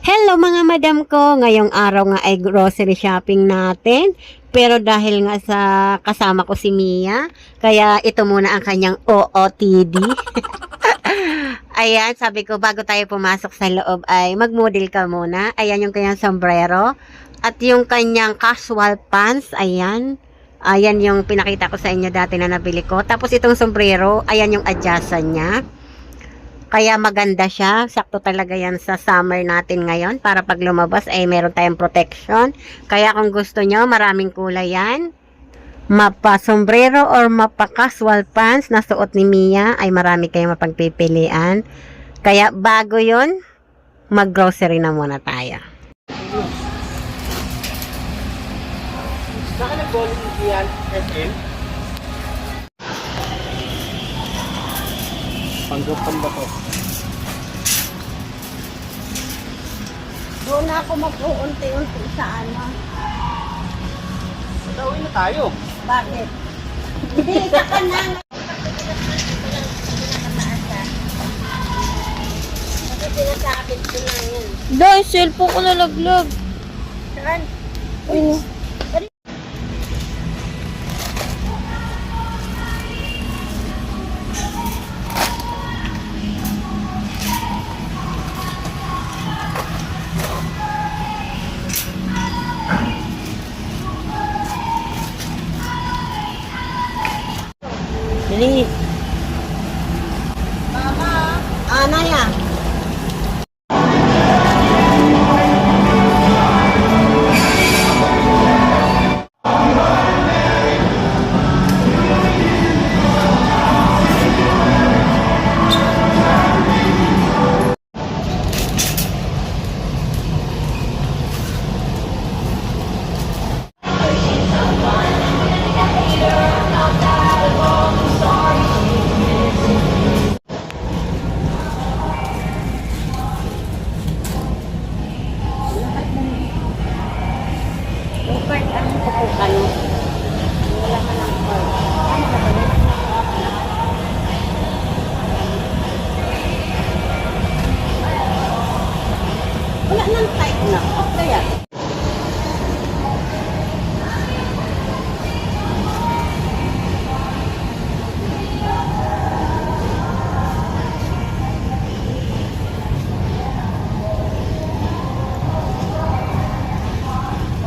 Hello mga madam ko, ngayong araw nga ay grocery shopping natin. Pero dahil nga sa kasama ko si Mia, kaya ito muna ang kanyang OOTD. Ayan, sabi ko bago tayo pumasok sa loob ay mag-model ka muna. Ayan yung kanyang sombrero. At yung kanyang casual pants, ayan. Ayan yung pinakita ko sa inyo dati na nabili ko. Tapos itong sombrero, ayan yung adjustan niya. Kaya maganda siya. Sakto talaga yan sa summer natin ngayon. Para pag lumabas ay meron tayong protection. Kaya kung gusto nyo, maraming kulay yan. Mapa sombrero or mapa casual pants na suot ni Mia ay marami kayong mapagpipilian. Kaya bago yon, mag-grocery na muna tayo. Saan ka nag-bowling yan, SM? Panggapan ba to? Doon ako mag-uunti-unti sa ano. Matawin na tayo. Bakit? Hindi, sa kanan. Bakit sinasabit ko na yun? Dahil cellphone ko nalaglag. Saan? Uy, Bilis. Mama. Anaya. Ano? Wala ka lang card. Ano ka ba yun? Wala nang type na. Okay yan.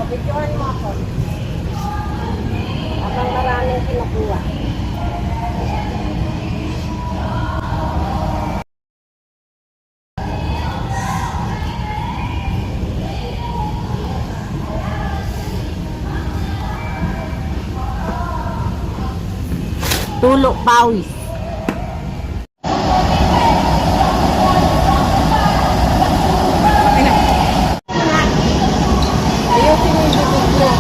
Videohan mo ako. Habang maraming kinukuha. Tulog pawis. Ayusin mo yung bibig mo.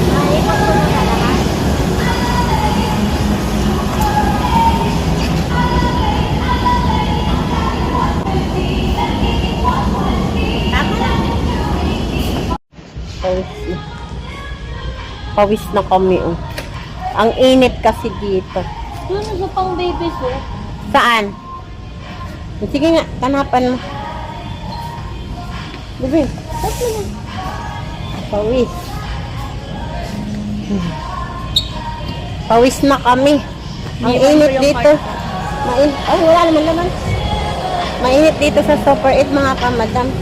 Nakikot ko na lahat. Tama na. Pawis na. Pawis na kami. Oh. Ang init kasi dito. Doon sa pang baby suit. Saan? Sige nga, tanapan mo. Bibi, saan mo na? Pawis. Pawis na kami. Ang init dito. Ay, wala naman naman. Mainit dito sa Super 8 mga kamadam.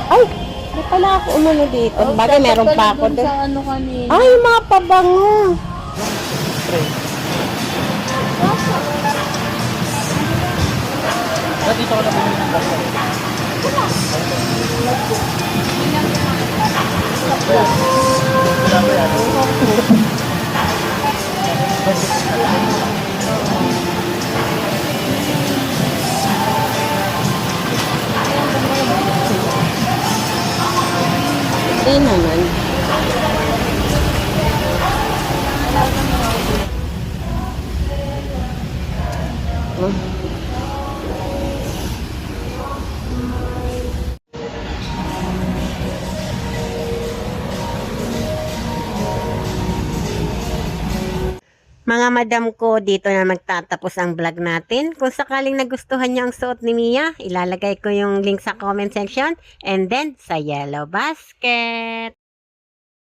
Ay, di pala ako umano dito. Bagay, meron pa ako doon. Sa ano kanina. Ay, mga pabango. Dito ko na bumili ng gaso. Wala ba yan? Hindi naman. Oh. Mga madam ko, dito na magtatapos ang vlog natin. Kung sakaling nagustuhan niyo ang suot ni Mia, ilalagay ko yung link sa comment section and then sa yellow basket.